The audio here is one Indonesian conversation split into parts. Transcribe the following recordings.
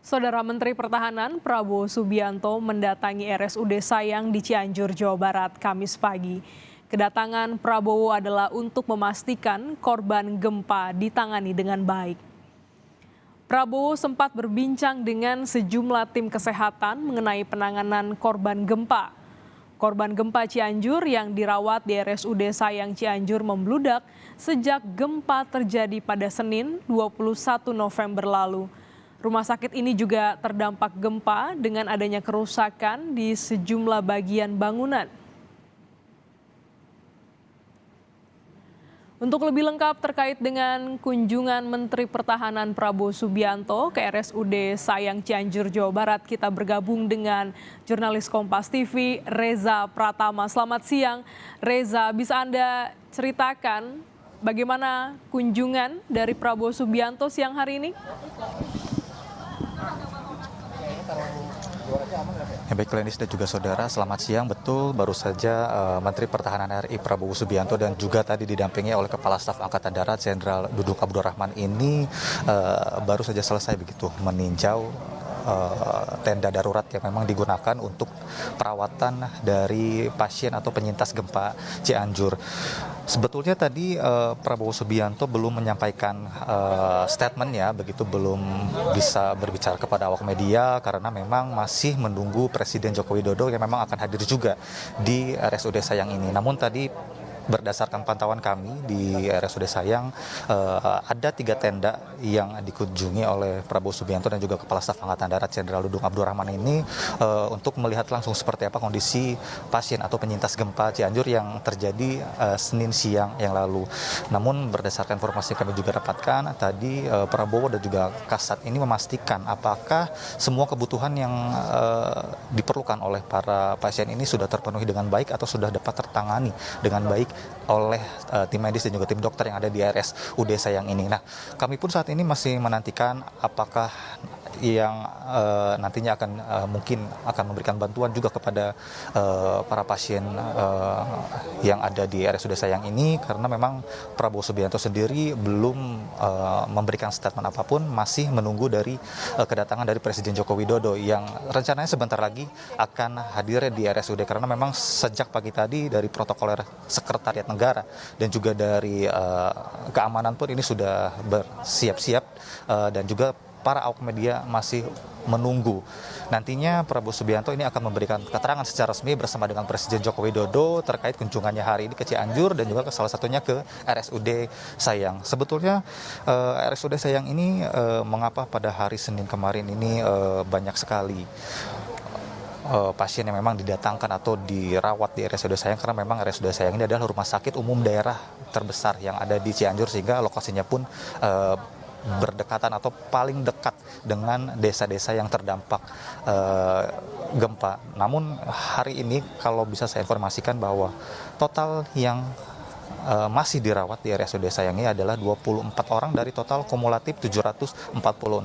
Saudara Menteri Pertahanan Prabowo Subianto mendatangi RSUD Sayang di Cianjur, Jawa Barat, Kamis pagi. Kedatangan Prabowo adalah untuk memastikan korban gempa ditangani dengan baik. Prabowo sempat berbincang dengan sejumlah tim kesehatan mengenai penanganan korban gempa. Korban gempa Cianjur yang dirawat di RSUD Sayang Cianjur membludak sejak gempa terjadi pada Senin 21 November lalu. Rumah sakit ini juga terdampak gempa dengan adanya kerusakan di sejumlah bagian bangunan. Untuk lebih lengkap terkait dengan kunjungan Menteri Pertahanan Prabowo Subianto ke RSUD Sayang Cianjur, Jawa Barat, kita bergabung dengan jurnalis Kompas TV, Reza Pratama. Selamat siang, Reza. Bisa Anda ceritakan bagaimana kunjungan dari Prabowo Subianto siang hari ini? Ya, baik Lenis dan juga saudara, selamat siang. Betul, baru saja Menteri Pertahanan RI Prabowo Subianto dan juga tadi didampingi oleh Kepala Staf Angkatan Darat Jenderal Dudung Abdurrahman ini baru saja selesai begitu meninjau tenda darurat yang memang digunakan untuk perawatan dari pasien atau penyintas gempa Cianjur. Sebetulnya tadi Prabowo Subianto belum menyampaikan statementnya, begitu belum bisa berbicara kepada awak media karena memang masih menunggu Presiden Joko Widodo yang memang akan hadir juga di RSUD Sayang ini. Namun tadi berdasarkan pantauan kami di RSUD Sayang, ada 3 tenda yang dikunjungi oleh Prabowo Subianto dan juga Kepala Staf Angkatan Darat Jenderal Dudung Abdurrahman ini untuk melihat langsung seperti apa kondisi pasien atau penyintas gempa Cianjur yang terjadi Senin siang yang lalu. Namun berdasarkan informasi yang kami juga dapatkan, tadi Prabowo dan juga Kasat ini memastikan apakah semua kebutuhan yang diperlukan oleh para pasien ini sudah terpenuhi dengan baik atau sudah dapat tertangani dengan baik oleh tim medis dan juga tim dokter yang ada di RSUD Sayang ini. Nah, kami pun saat ini masih menantikan apakah yang nantinya akan mungkin akan memberikan bantuan juga kepada para pasien yang ada di RSUD Sayang ini, karena memang Prabowo Subianto sendiri belum memberikan statement apapun, masih menunggu dari kedatangan dari Presiden Joko Widodo yang rencananya sebentar lagi akan hadir di RSUD, karena memang sejak pagi tadi dari protokoler Sekretariat Negara dan juga dari keamanan pun ini sudah bersiap-siap dan juga para awak media masih menunggu. Nantinya Prabowo Subianto ini akan memberikan keterangan secara resmi bersama dengan Presiden Joko Widodo terkait kunjungannya hari ini ke Cianjur dan juga salah satunya ke RSUD Sayang. Sebetulnya RSUD Sayang ini mengapa pada hari Senin kemarin ini banyak sekali pasien yang memang didatangkan atau dirawat di RSUD Sayang, karena memang RSUD Sayang ini adalah rumah sakit umum daerah terbesar yang ada di Cianjur, sehingga lokasinya pun berdekatan atau paling dekat dengan desa-desa yang terdampak gempa. Namun hari ini kalau bisa saya informasikan bahwa total yang masih dirawat di RSUD Sayang ini adalah 24 orang dari total kumulatif 746.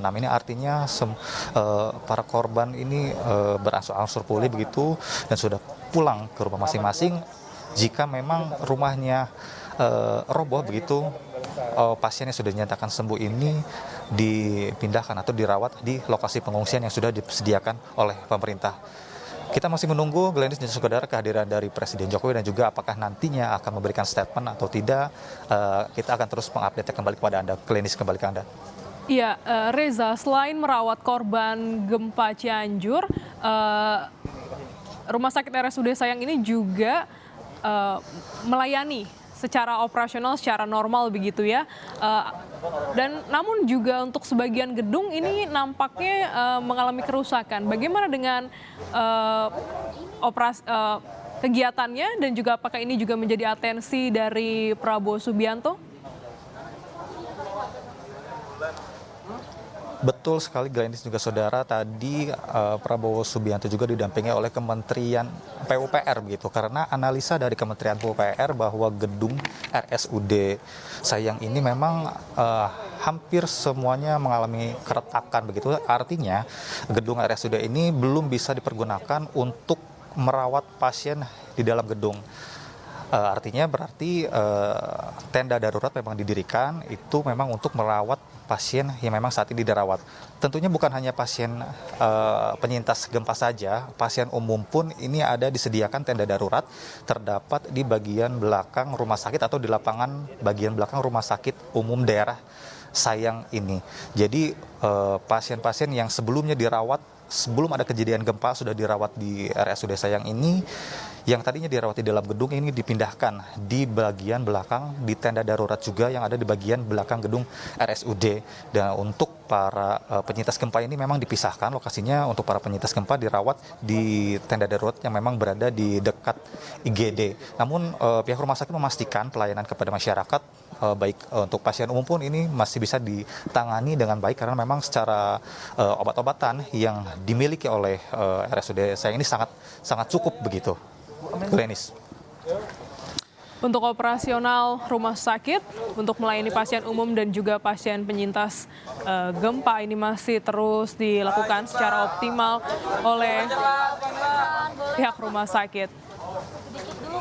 Ini artinya para korban ini berangsur-angsur pulih begitu dan sudah pulang ke rumah masing-masing. Jika memang rumahnya roboh begitu, pasien yang sudah dinyatakan sembuh ini dipindahkan atau dirawat di lokasi pengungsian yang sudah disediakan oleh pemerintah. Kita masih menunggu, Glenis dan saudara, kehadiran dari Presiden Jokowi dan juga apakah nantinya akan memberikan statement atau tidak. Kita akan terus mengupdate kembali kepada Anda. Glenis, kembali ke Anda. Iya, Reza, selain merawat korban gempa Cianjur, Rumah Sakit RSUD Sayang ini juga melayani secara operasional, secara normal begitu ya. Dan namun juga untuk sebagian gedung ini nampaknya mengalami kerusakan. Bagaimana dengan kegiatannya dan juga apakah ini juga menjadi atensi dari Prabowo Subianto? Betul sekali, Glenis juga saudara, tadi Prabowo Subianto juga didampingi oleh Kementerian PUPR begitu, karena analisa dari Kementerian PUPR bahwa gedung RSUD Sayang ini memang hampir semuanya mengalami keretakan begitu, artinya gedung RSUD ini belum bisa dipergunakan untuk merawat pasien di dalam gedung. Artinya berarti tenda darurat memang didirikan itu memang untuk merawat pasien yang memang saat ini dirawat. Tentunya bukan hanya pasien penyintas gempa saja, pasien umum pun ini ada disediakan tenda darurat terdapat di bagian belakang rumah sakit atau di lapangan bagian belakang rumah sakit umum daerah Sayang ini. Jadi pasien-pasien yang sebelumnya dirawat sebelum ada kejadian gempa sudah dirawat di RSUD Sayang ini, yang tadinya dirawat di dalam gedung ini dipindahkan di bagian belakang di tenda darurat juga yang ada di bagian belakang gedung RSUD. Dan untuk para penyintas gempa ini memang dipisahkan lokasinya, untuk para penyintas gempa dirawat di tenda darurat yang memang berada di dekat IGD. Namun pihak rumah sakit memastikan pelayanan kepada masyarakat baik untuk pasien umum pun ini masih bisa ditangani dengan baik karena memang secara obat-obatan yang dimiliki oleh RSUD Sayang ini sangat cukup begitu. Glenis. Untuk operasional rumah sakit, untuk melayani pasien umum dan juga pasien penyintas gempa ini masih terus dilakukan secara optimal oleh pihak rumah sakit.